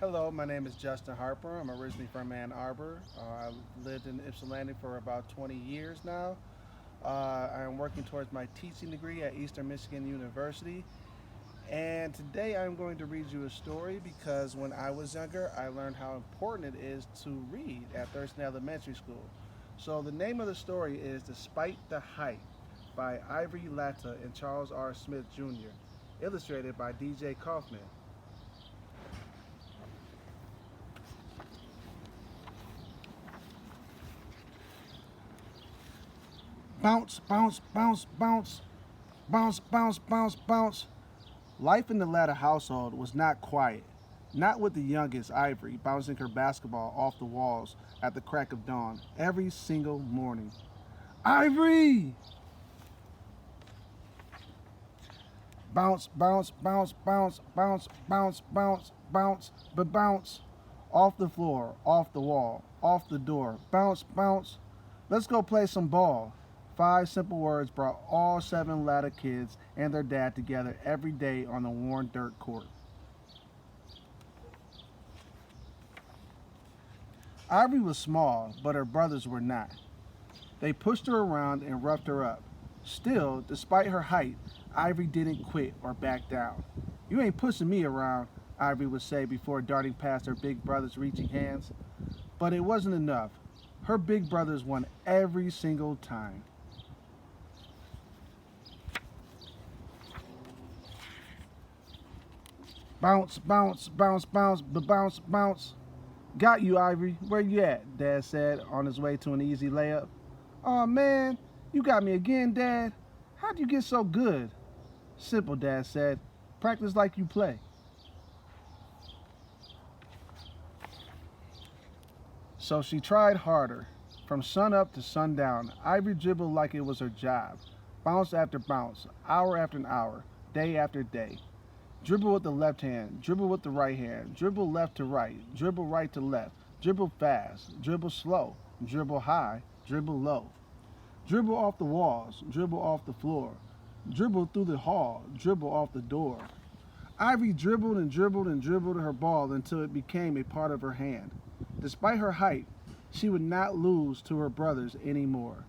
Hello, my name is Justin Harper. I'm originally from Ann Arbor. I lived in Ypsilanti for about 20 years now. I am working towards my teaching degree at Eastern Michigan University. And today I'm going to read you a story because when I was younger, I learned how important it is to read at Thurston Elementary School. So the name of the story is Despite the Hype by Ivory Latta and Charles R. Smith Jr., illustrated by DJ Kaufman. Bounce, bounce, bounce, bounce, bounce, bounce, bounce, bounce. Life in the Latta household was not quiet. Not with the youngest, Ivory, bouncing her basketball off the walls at the crack of dawn every single morning. Ivory! Bounce, bounce, bounce, bounce, bounce, bounce, bounce, bounce, but bounce. Off the floor, off the wall, off the door. Bounce, bounce. Let's go play some ball. 5 simple words brought all 7 Latta kids and their dad together every day on the worn dirt court. Ivory was small, but her brothers were not. They pushed her around and roughed her up. Still, despite her height, Ivory didn't quit or back down. "You ain't pushing me around," Ivory would say before darting past her big brother's reaching hands. But it wasn't enough. Her big brothers won every single time. Bounce, bounce, bounce, bounce, bounce, bounce. "Got you, Ivory. Where you at?" Dad said on his way to an easy layup. "Aw, man, you got me again, Dad. How'd you get so good?" "Simple," Dad said. "Practice like you play." So she tried harder. From sun up to sundown, Ivory dribbled like it was her job. Bounce after bounce, hour after an hour, day after day. Dribble with the left hand, dribble with the right hand, dribble left to right, dribble right to left, dribble fast, dribble slow, dribble high, dribble low. Dribble off the walls, dribble off the floor, dribble through the hall, dribble off the door. Ivy dribbled and dribbled and dribbled her ball until it became a part of her hand. Despite her height, she would not lose to her brothers anymore.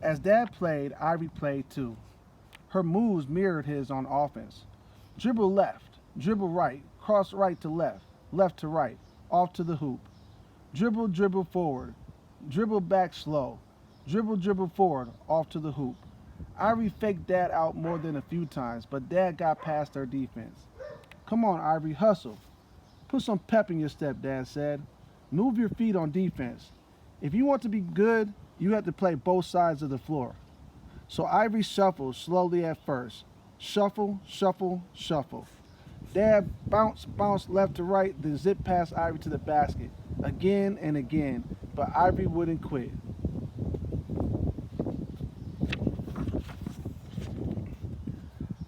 As Dad played, Ivy played too. Her moves mirrored his on offense. Dribble left, dribble right, cross right to left to right, off to the hoop. Dribble, dribble forward, dribble back slow, dribble, dribble forward, off to the hoop. Ivory faked Dad out more than a few times, but Dad got past her defense. "Come on, Ivory, hustle. Put some pep in your step," Dad said. "Move your feet on defense. If you want to be good, you have to play both sides of the floor." So Ivory shuffled slowly at first. Shuffle, shuffle, shuffle. Dad bounced, bounced left to right, then zipped past Ivory to the basket. Again and again, but Ivory wouldn't quit.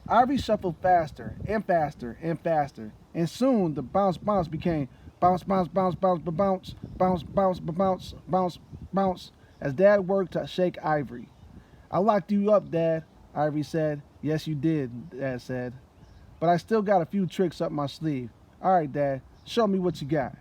Ivory shuffled faster and faster and faster, and soon the bounce bounce became bounce bounce bounce bounce bounce bounce bounce bounce bounce bounce as Dad worked to shake Ivory. "I locked you up, Dad," Ivory said. "Yes, you did," Dad said. "But I still got a few tricks up my sleeve." "All right, Dad, show me what you got."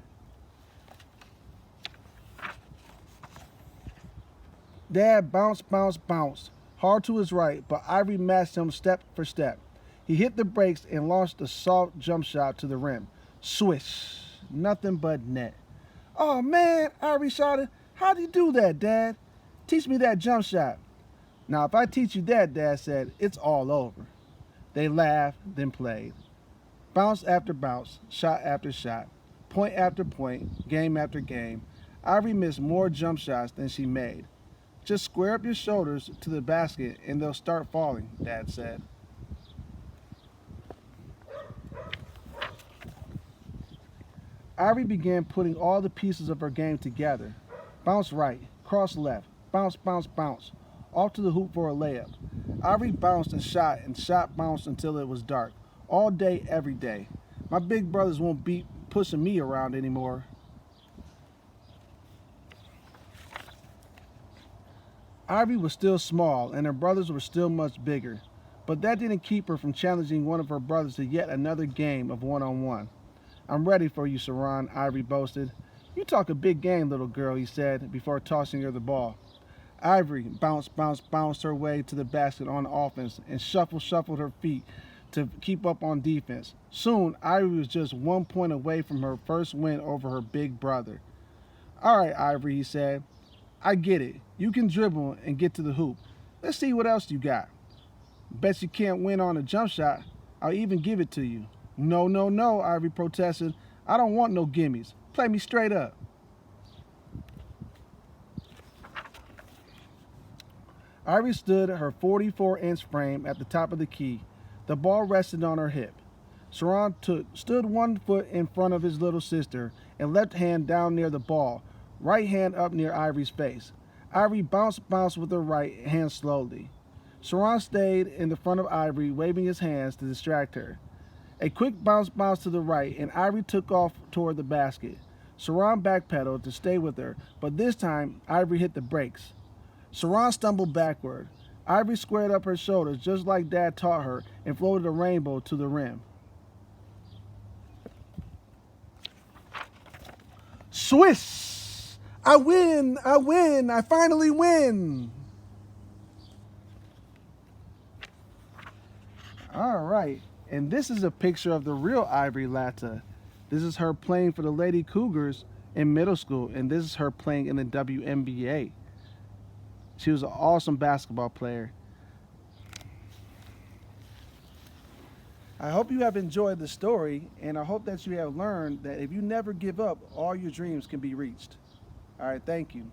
Dad bounced, bounced, bounced, hard to his right, but Ivory matched him step for step. He hit the brakes and launched a soft jump shot to the rim. Swish! Nothing but net. "Oh, man," Ivory shouted. "How'd you do that, Dad? Teach me that jump shot." "Now, if I teach you that," Dad said, "it's all over." They laughed, then played. Bounce after bounce, shot after shot, point after point, game after game. Ivory missed more jump shots than she made. "Just square up your shoulders to the basket and they'll start falling," Dad said. Ivory began putting all the pieces of her game together. Bounce right, cross left, bounce, bounce, bounce, off to the hoop for a layup. Ivory bounced and shot bounced until it was dark. All day, every day. "My big brothers won't be pushing me around anymore." Ivory was still small and her brothers were still much bigger. But that didn't keep her from challenging one of her brothers to yet another game of one-on-one. I'm ready for you, Saran, Ivory boasted. You talk a big game, little girl, he said, before tossing her the ball. Ivory bounced her way to the basket on offense and shuffled her feet to keep up on defense. Soon, Ivory was just 1 point away from her first win over her big brother. All right, Ivory, he said. I get it. You can dribble and get to the hoop. Let's see what else you got. Bet you can't win on a jump shot. I'll even give it to you. No, no, no, Ivory protested. I don't want no gimmies. Play me straight up. Ivory stood her 44-inch frame at the top of the key. The ball rested on her hip. Saran stood 1 foot in front of his little sister and left hand down near the ball, right hand up near Ivory's face. Ivory bounced with her right hand slowly. Saran stayed in the front of Ivory, waving his hands to distract her. A quick bounce to the right, and Ivory took off toward the basket. Saran backpedaled to stay with her, but this time Ivory hit the brakes. Saran stumbled backward. Ivory squared up her shoulders just like Dad taught her and floated a rainbow to the rim. Swiss! I win! I finally win! All right, and this is a picture of the real Ivory Latta. This is her playing for the Lady Cougars in middle school, and this is her playing in the WNBA. She was an awesome basketball player. I hope you have enjoyed the story, and I hope that you have learned that if you never give up, all your dreams can be reached. All right, thank you.